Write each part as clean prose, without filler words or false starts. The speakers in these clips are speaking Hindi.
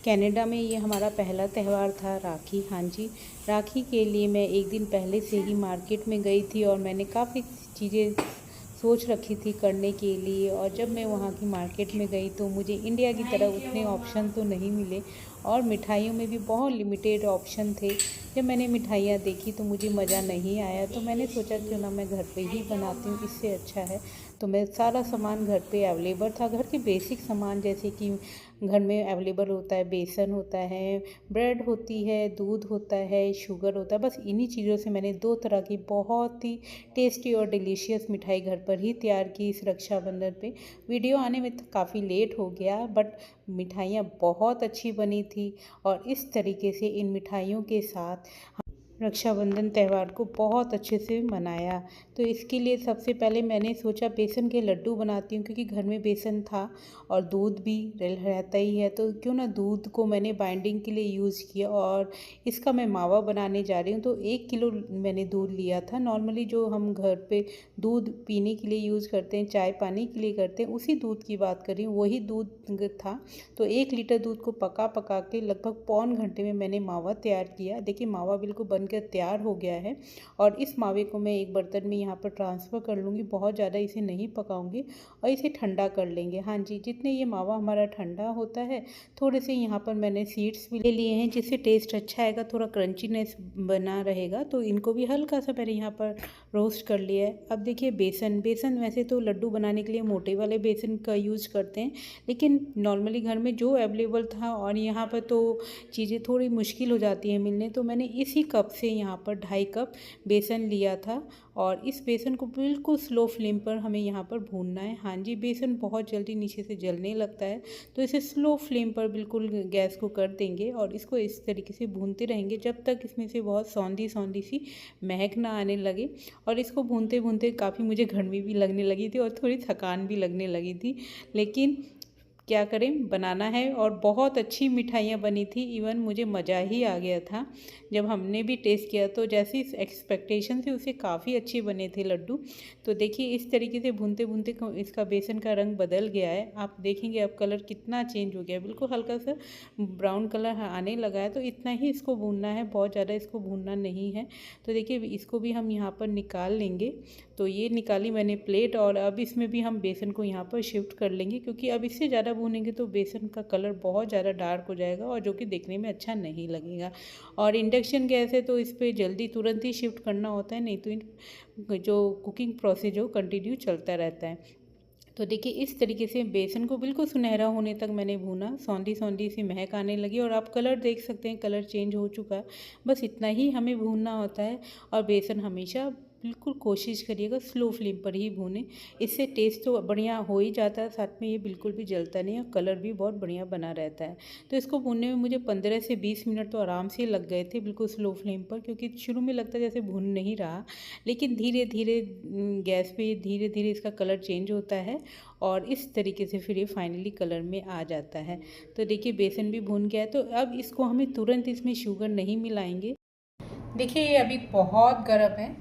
कनाडा में ये हमारा पहला त्यौहार था राखी। हाँ जी, राखी के लिए मैं एक दिन पहले से ही मार्केट में गई थी और मैंने काफ़ी चीज़ें सोच रखी थी करने के लिए। और जब मैं वहाँ की मार्केट में गई तो मुझे इंडिया की तरह उतने ऑप्शन तो नहीं मिले और मिठाइयों में भी बहुत लिमिटेड ऑप्शन थे। जब मैंने मिठाइयाँ देखी तो मुझे मज़ा नहीं आया, तो मैंने सोचा क्यों ना मैं घर पे ही बनाती हूँ, इससे अच्छा है। तो मैं सारा सामान घर पे अवेलेबल था, घर के बेसिक सामान जैसे कि घर में अवेलेबल होता है, बेसन होता है, ब्रेड होती है, दूध होता है, शुगर होता है। बस इन्हीं चीज़ों से मैंने 2 तरह की बहुत ही टेस्टी और डिलीशियस मिठाई घर पर ही तैयार की इस रक्षाबंधन पे। वीडियो आने में काफ़ी लेट हो गया, बट मिठाइयाँ बहुत अच्छी बनी थी और इस तरीके से इन मिठाइयों के साथ रक्षाबंधन त्यौहार को बहुत अच्छे से मनाया। तो इसके लिए सबसे पहले मैंने सोचा बेसन के लड्डू बनाती हूँ, क्योंकि घर में बेसन था और दूध भी रहता ही है, तो क्यों ना दूध को मैंने बाइंडिंग के लिए यूज़ किया। और इसका मैं मावा बनाने जा रही हूँ। तो 1 किलो मैंने दूध लिया था। नॉर्मली जो हम घर पे दूध पीने के लिए यूज़ करते हैं, चाय पानी के लिए करते हैं, उसी दूध की बात कर रही हूँ, वही दूध था। तो 1 लीटर दूध को पका पका के लगभग पौन घंटे में मैंने मावा तैयार किया। देखिए मावा बिल्कुल बनकर तैयार हो गया है और इस मावे को मैं एक बर्तन में यहाँ पर ट्रांसफ़र कर लूँगी। बहुत ज़्यादा इसे नहीं पकाऊंगी और इसे ठंडा कर लेंगे। हाँ जी, जितने ये मावा हमारा ठंडा होता है, थोड़े से यहाँ पर मैंने सीड्स भी ले लिए हैं, जिससे टेस्ट अच्छा आएगा, थोड़ा क्रंचीनेस बना रहेगा। तो इनको भी हल्का सा मैंने यहाँ पर रोस्ट कर लिया है। अब देखिए बेसन वैसे तो लड्डू बनाने के लिए मोटे वाले बेसन का यूज़ करते हैं, लेकिन नॉर्मली घर में जो अवेलेबल था और यहाँ पर तो चीज़ें थोड़ी मुश्किल हो जाती हैं मिलने, तो मैंने इसी कप से यहाँ पर 2.5 कप बेसन लिया था और इस बेसन को बिल्कुल स्लो फ्लेम पर हमें यहाँ पर भूनना है। हाँ जी, बेसन बहुत जल्दी नीचे से जलने लगता है, तो इसे स्लो फ्लेम पर बिल्कुल गैस को कर देंगे और इसको इस तरीके से भूनते रहेंगे जब तक इसमें से बहुत सौंधी सौंधी सी महक ना आने लगे। और इसको भूनते भूनते काफ़ी मुझे गर्मी भी लगने लगी थी और थोड़ी थकान भी लगने लगी थी, लेकिन क्या करें, बनाना है। और बहुत अच्छी मिठाइयाँ बनी थी, इवन मुझे मज़ा ही आ गया था जब हमने भी टेस्ट किया। तो जैसी एक्सपेक्टेशन थी उससे काफ़ी अच्छे बने थे लड्डू। तो देखिए इस तरीके से भूनते भूनते इसका बेसन का रंग बदल गया है। आप देखेंगे अब कलर कितना चेंज हो गया है, बिल्कुल हल्का सा ब्राउन कलर आने लगा है। तो इतना ही इसको भूनना है, बहुत ज़्यादा इसको भूनना नहीं है। तो देखिए इसको भी हम यहाँ पर निकाल लेंगे। तो ये निकाली मैंने प्लेट और अब इसमें भी हम बेसन को यहाँ पर शिफ्ट कर लेंगे, क्योंकि अब इससे ज़्यादा भूनेंगे तो बेसन का कलर बहुत ज़्यादा डार्क हो जाएगा और जो कि देखने में अच्छा नहीं लगेगा। और इंडक्शन गैस है तो इस पर जल्दी तुरंत ही शिफ्ट करना होता है, नहीं तो जो कुकिंग प्रोसेस जो कंटिन्यू चलता रहता है। तो देखिए इस तरीके से बेसन को बिल्कुल सुनहरा होने तक मैंने भूना, सौंधी सौंधी सी महक आने लगी और आप कलर देख सकते हैं, कलर चेंज हो चुका है। बस इतना ही हमें भूनना होता है और बेसन हमेशा बिल्कुल कोशिश करिएगा स्लो फ्लेम पर ही भूनें, इससे टेस्ट तो बढ़िया हो ही जाता है, साथ में ये बिल्कुल भी जलता नहीं और कलर भी बहुत बढ़िया बना रहता है। तो इसको भूनने में मुझे 15 से 20 मिनट तो आराम से लग गए थे, बिल्कुल स्लो फ्लेम पर, क्योंकि शुरू में लगता जैसे भून नहीं रहा, लेकिन धीरे धीरे गैस पे धीरे धीरे इसका कलर चेंज होता है और इस तरीके से फिर ये फाइनली कलर में आ जाता है। तो देखिए बेसन भी भून गया है, तो अब इसको हमें तुरंत इसमें शुगर नहीं मिलाएंगे। देखिए ये अभी बहुत गर्म है,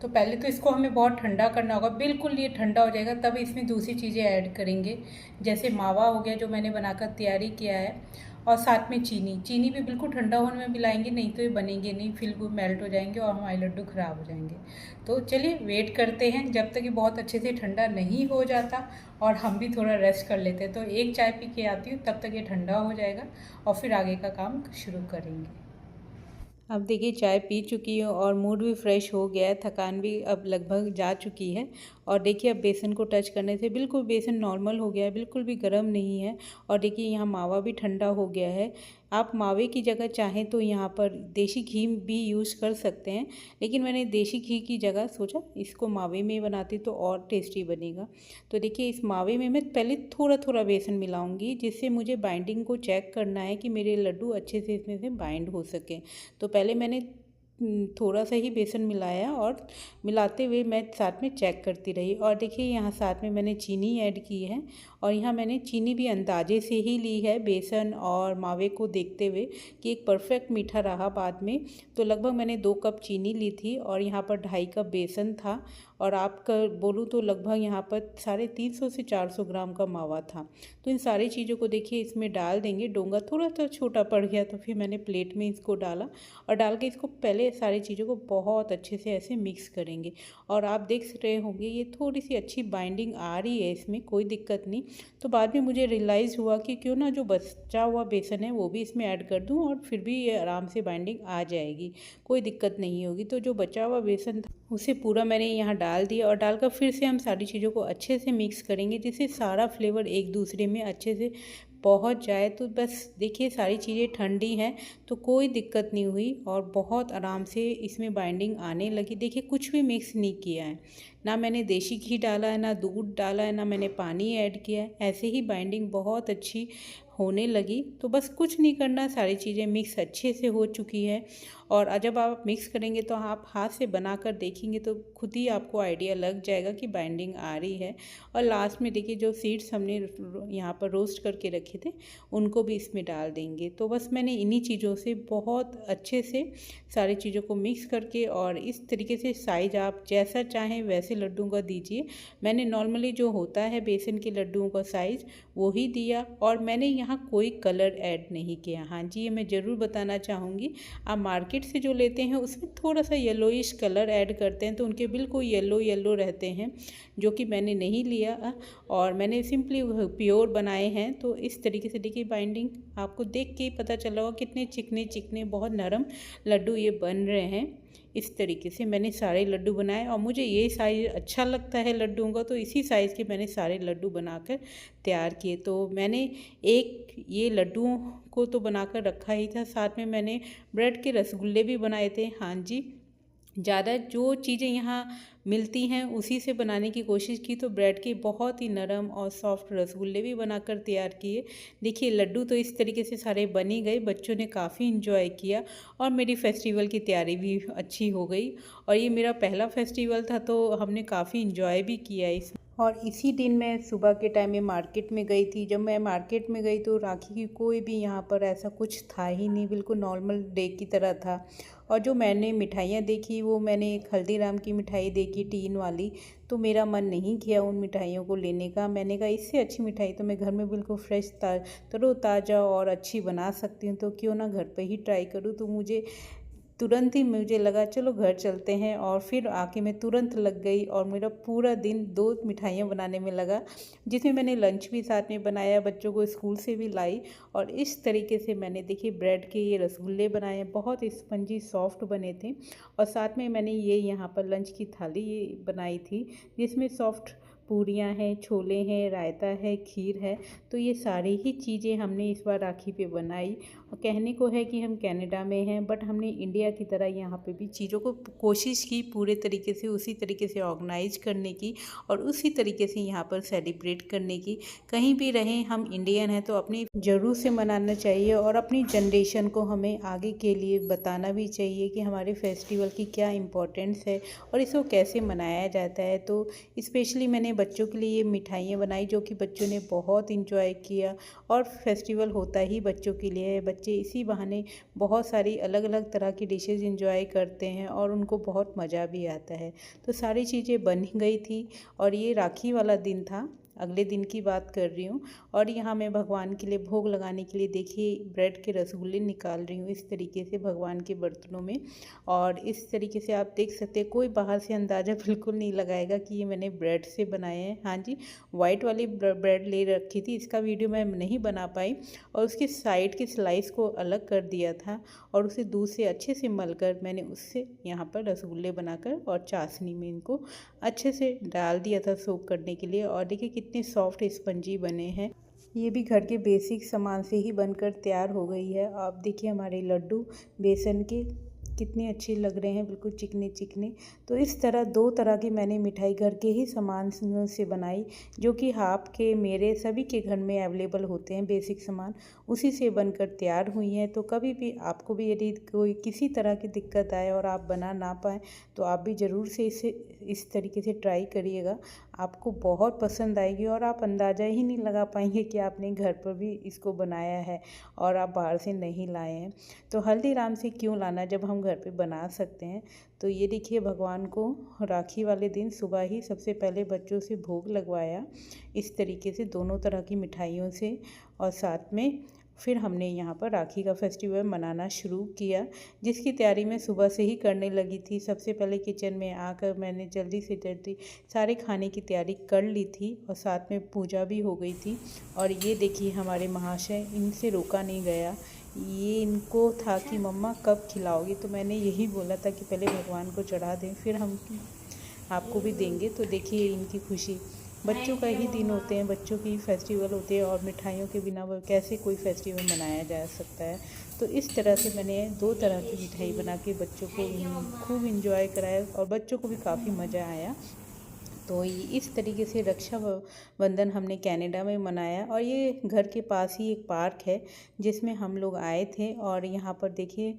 तो पहले तो इसको हमें बहुत ठंडा करना होगा। बिल्कुल ये ठंडा हो जाएगा तब इसमें दूसरी चीज़ें ऐड करेंगे, जैसे मावा हो गया जो मैंने बनाकर तैयारी किया है, और साथ में चीनी भी बिल्कुल ठंडा होने में मिलाएंगे, नहीं तो ये बनेंगे नहीं, फिर वो मेल्ट हो जाएंगे और हमारे लड्डू ख़राब हो जाएंगे। तो चलिए वेट करते हैं जब तक ये बहुत अच्छे से ठंडा नहीं हो जाता और हम भी थोड़ा रेस्ट कर लेते हैं। तो एक चाय पी के आती हूँ, तब तक ये ठंडा हो जाएगा और फिर आगे का काम शुरू करेंगे। अब देखिए चाय पी चुकी हूँ और मूड भी फ्रेश हो गया है, थकान भी अब लगभग जा चुकी है। और देखिए अब बेसन को टच करने से बिल्कुल बेसन नॉर्मल हो गया है, बिल्कुल भी गर्म नहीं है। और देखिए यहाँ मावा भी ठंडा हो गया है। आप मावे की जगह चाहें तो यहाँ पर देसी घी भी यूज़ कर सकते हैं, लेकिन मैंने देसी घी की जगह सोचा इसको मावे में बनाती तो और टेस्टी बनेगा। तो देखिए इस मावे में मैं पहले थोड़ा थोड़ा बेसन मिलाऊंगी, जिससे मुझे बाइंडिंग को चेक करना है कि मेरे लड्डू अच्छे से इसमें से बाइंड हो सकें। तो पहले मैंने थोड़ा सा ही बेसन मिलाया और मिलाते हुए मैं साथ में चेक करती रही। और देखिए यहाँ साथ में मैंने चीनी ऐड की है और यहाँ मैंने चीनी भी अंदाजे से ही ली है बेसन और मावे को देखते हुए कि एक परफेक्ट मीठा रहा बाद में। तो लगभग मैंने 2 कप चीनी ली थी और यहाँ पर 2.5 कप बेसन था और आपका बोलूँ तो लगभग यहाँ पर 350 से 400 ग्राम का मावा था। तो इन सारी चीज़ों को देखिए इसमें डाल देंगे। डोंगा थोड़ा सा छोटा पड़ गया तो फिर मैंने प्लेट में इसको डाला और डाल के इसको पहले सारी चीज़ों को बहुत अच्छे से ऐसे मिक्स करेंगे। और आप देख रहे होंगे ये थोड़ी सी अच्छी बाइंडिंग आ रही है, इसमें कोई दिक्कत नहीं। तो बाद में मुझे रियलाइज़ हुआ कि क्यों ना जो बचा हुआ बेसन है वो भी इसमें ऐड कर दूं और फिर भी ये आराम से बाइंडिंग आ जाएगी, कोई दिक्कत नहीं होगी। तो जो बचा हुआ बेसन था उसे पूरा मैंने यहाँ डाल दिया और डालकर फिर से हम सारी चीज़ों को अच्छे से मिक्स करेंगे जिससे सारा फ्लेवर एक दूसरे में अच्छे से पहुंच जाए। तो बस देखिए सारी चीज़ें ठंडी हैं तो कोई दिक्कत नहीं हुई और बहुत आराम से इसमें बाइंडिंग आने लगी। देखिए कुछ भी मिक्स नहीं किया है, ना मैंने देसी घी डाला है, ना दूध डाला है, ना मैंने पानी ऐड किया है। ऐसे ही बाइंडिंग बहुत अच्छी होने लगी। तो बस कुछ नहीं करना, सारी चीज़ें मिक्स अच्छे से हो चुकी है। और जब आप मिक्स करेंगे तो आप हाथ से बनाकर देखेंगे तो खुद ही आपको आइडिया लग जाएगा कि बाइंडिंग आ रही है। और लास्ट में देखिए जो सीड्स हमने यहाँ पर रोस्ट करके रखे थे उनको भी इसमें डाल देंगे। तो बस मैंने इन्हीं चीज़ों से बहुत अच्छे से सारी चीज़ों को मिक्स करके और इस तरीके से साइज आप जैसा चाहें वैसे लड्डुओं का दीजिए। मैंने नॉर्मली जो होता है बेसन के लड्डुओं का साइज़ वो ही दिया और मैंने यहाँ कोई कलर ऐड नहीं किया। हाँ जी, ये मैं ज़रूर बताना चाहूँगी। आप मार्केट से जो लेते हैं उसमें थोड़ा सा येलोइश कलर ऐड करते हैं तो उनके बिल्कुल येलो येलो रहते हैं, जो कि मैंने नहीं लिया और मैंने सिंपली प्योर बनाए हैं। तो इस तरीके से देखिए बाइंडिंग आपको देख के ही पता चला होगा कितने चिकने चिकने बहुत नरम लड्डू ये बन रहे हैं। इस तरीके से मैंने सारे लड्डू बनाए और मुझे ये साइज़ अच्छा लगता है लड्डुओं का, तो इसी साइज़ के मैंने सारे लड्डू बनाकर तैयार किए। तो मैंने एक ये लड्डुओं को तो बनाकर रखा ही था, साथ में मैंने ब्रेड के रसगुल्ले भी बनाए थे। हाँ जी, ज़्यादा जो चीज़ें यहाँ मिलती हैं उसी से बनाने की कोशिश की। तो ब्रेड के बहुत ही नरम और सॉफ्ट रसगुल्ले भी बनाकर तैयार किए। देखिए लड्डू तो इस तरीके से सारे बन ही गए, बच्चों ने काफ़ी इन्जॉय किया और मेरी फेस्टिवल की तैयारी भी अच्छी हो गई। और ये मेरा पहला फेस्टिवल था तो हमने काफ़ी इन्जॉय भी किया इस। और इसी दिन मैं सुबह के टाइम में मार्केट में गई थी। जब मैं मार्केट में गई तो राखी की कोई भी यहाँ पर ऐसा कुछ था ही नहीं, बिल्कुल नॉर्मल डे की तरह था। और जो मैंने मिठाइयाँ देखी वो मैंने एक हल्दीराम की मिठाई देखी टीन वाली, तो मेरा मन नहीं किया उन मिठाइयों को लेने का। मैंने कहा इससे अच्छी मिठाई तो मैं घर में बिल्कुल फ्रेश तरोताज़ा और अच्छी बना सकती हूँ, तो क्यों ना घर पे ही ट्राई करूँ। तो मुझे तुरंत ही मुझे लगा चलो घर चलते हैं और फिर आके मैं तुरंत लग गई और मेरा पूरा दिन 2 मिठाइयाँ बनाने में लगा, जिसमें मैंने लंच भी साथ में बनाया, बच्चों को स्कूल से भी लाई। और इस तरीके से मैंने देखिए ब्रेड के ये रसगुल्ले बनाए, बहुत स्पंजी सॉफ्ट बने थे। और साथ में मैंने ये यहाँ पर लंच की थाली ये बनाई थी जिसमें सॉफ्ट पूरियाँ हैं, छोले हैं, रायता है, खीर है। तो ये सारी ही चीज़ें हमने इस बार राखी पे बनाई। और कहने को है कि हम कनाडा में हैं बट हमने इंडिया की तरह यहाँ पे भी चीज़ों को कोशिश की पूरे तरीके से उसी तरीके से ऑर्गेनाइज करने की और उसी तरीके से यहाँ पर सेलिब्रेट करने की। कहीं भी रहें हम इंडियन हैं तो अपनी ज़रूर से मनाना चाहिए और अपनी जनरेशन को हमें आगे के लिए बताना भी चाहिए कि हमारे फेस्टिवल की क्या इम्पोर्टेंस है और इसको कैसे मनाया जाता है। तो स्पेशली मैंने बच्चों के लिए ये मिठाइयाँ बनाई जो कि बच्चों ने बहुत इंजॉय किया। और फेस्टिवल होता ही बच्चों के लिए है, बच्चे इसी बहाने बहुत सारी अलग अलग तरह की डिशेज़ इंजॉय करते हैं और उनको बहुत मज़ा भी आता है। तो सारी चीज़ें बन गई थी और ये राखी वाला दिन था, अगले दिन की बात कर रही हूँ। और यहाँ मैं भगवान के लिए भोग लगाने के लिए देखिए ब्रेड के रसगुल्ले निकाल रही हूँ इस तरीके से भगवान के बर्तनों में। और इस तरीके से आप देख सकते हैं, कोई बाहर से अंदाज़ा बिल्कुल नहीं लगाएगा कि ये मैंने ब्रेड से बनाए हैं। हाँ जी, वाइट वाली ब्रेड ले रखी थी, इसका वीडियो मैं नहीं बना पाई। और उसके साइड के स्लाइस को अलग कर दिया था और उसे दूध से अच्छे से मलकर मैंने उससे यहाँ पर रसगुल्ले बनाकर और चाशनी में इनको अच्छे से डाल दिया था सोक करने के लिए। और देखिए कितने सॉफ्ट स्पंजी बने हैं। ये भी घर के बेसिक सामान से ही बनकर तैयार हो गई है। आप देखिए हमारे लड्डू बेसन के कितने अच्छे लग रहे हैं, बिल्कुल चिकने चिकने। तो इस तरह 2 तरह की मैंने मिठाई घर के ही सामान से बनाई, जो कि आपके मेरे सभी के घर में अवेलेबल होते हैं बेसिक सामान, उसी से बनकर तैयार हुई हैं। तो कभी भी आपको भी यदि कोई किसी तरह की दिक्कत आए और आप बना ना पाएँ तो आप भी ज़रूर से इसे इस तरीके से ट्राई करिएगा, आपको बहुत पसंद आएगी और आप अंदाज़ा ही नहीं लगा पाएंगे कि आपने घर पर भी इसको बनाया है और आप बाहर से नहीं लाए हैं। तो हल्दीराम से क्यों लाना जब हम घर पे बना सकते हैं। तो ये देखिए, भगवान को राखी वाले दिन सुबह ही सबसे पहले बच्चों से भोग लगवाया इस तरीके से, दोनों तरह की मिठाइयों से, और साथ में फिर हमने यहाँ पर राखी का फेस्टिवल मनाना शुरू किया, जिसकी तैयारी मैं सुबह से ही करने लगी थी। सबसे पहले किचन में आकर मैंने जल्दी से जल्दी सारे खाने की तैयारी कर ली थी और साथ में पूजा भी हो गई थी। और ये देखिए हमारे महाशय, इनसे रोका नहीं गया। ये इनको था कि मम्मा कब खिलाओगी, तो मैंने यही बोला था कि पहले भगवान को चढ़ा दें फिर हम आपको भी देंगे। तो देखिए इनकी खुशी, बच्चों का ही दिन होते हैं, बच्चों की फेस्टिवल होते हैं और मिठाइयों के बिना वो कैसे कोई फेस्टिवल मनाया जा सकता है। तो इस तरह से मैंने 2 तरह की मिठाई बना के बच्चों को खूब इंजॉय कराया और बच्चों को भी काफ़ी मज़ा आया। तो इस तरीके से रक्षाबंधन हमने कनाडा में मनाया। और ये घर के पास ही एक पार्क है जिसमें हम लोग आए थे। और यहाँ पर देखिए,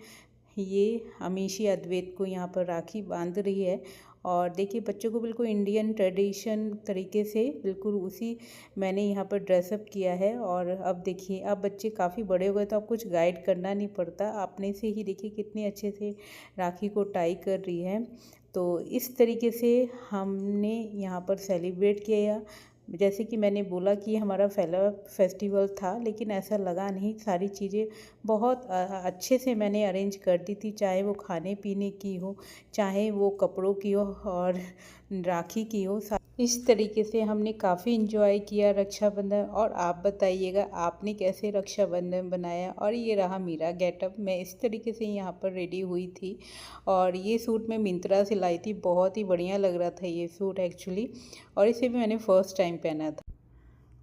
ये अमीशी अद्वैत को यहाँ पर राखी बांध रही है। और देखिए बच्चों को बिल्कुल इंडियन ट्रेडिशन तरीके से बिल्कुल उसी मैंने यहाँ पर ड्रेसअप किया है। और अब देखिए, अब बच्चे काफ़ी बड़े हो गए तो अब कुछ गाइड करना नहीं पड़ता, अपने से ही देखिए कितने अच्छे से राखी को टाई कर रही है। तो इस तरीके से हमने यहाँ पर सेलिब्रेट किया। जैसे कि मैंने बोला कि हमारा पहला फेस्टिवल था, लेकिन ऐसा लगा नहीं। सारी चीज़ें बहुत अच्छे से मैंने अरेंज कर दी थी, चाहे वो खाने पीने की हो, चाहे वो कपड़ों की हो और राखी की हो। इस तरीके से हमने काफ़ी इंजॉय किया रक्षाबंधन। और आप बताइएगा आपने कैसे रक्षाबंधन बनाया। और ये रहा मेरा गेटअप, मैं इस तरीके से यहाँ पर रेडी हुई थी। और ये सूट मैं मिंत्रा से लाई थी, बहुत ही बढ़िया लग रहा था ये सूट एक्चुअली, और इसे भी मैंने फर्स्ट टाइम पहना था।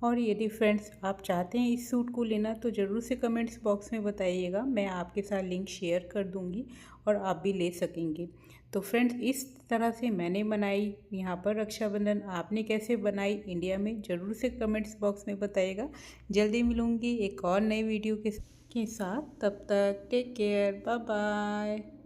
और यदि फ्रेंड्स आप चाहते हैं इस सूट को लेना तो ज़रूर से कमेंट्स बॉक्स में बताइएगा, मैं आपके साथ लिंक शेयर कर दूंगी और आप भी ले सकेंगे। तो फ्रेंड्स, इस तरह से मैंने बनाई यहाँ पर रक्षाबंधन। आपने कैसे बनाई इंडिया में, ज़रूर से कमेंट्स बॉक्स में बताइएगा। जल्दी मिलूँगी एक और नई वीडियो के साथ, तब तक टेक केयर, बाय बाय।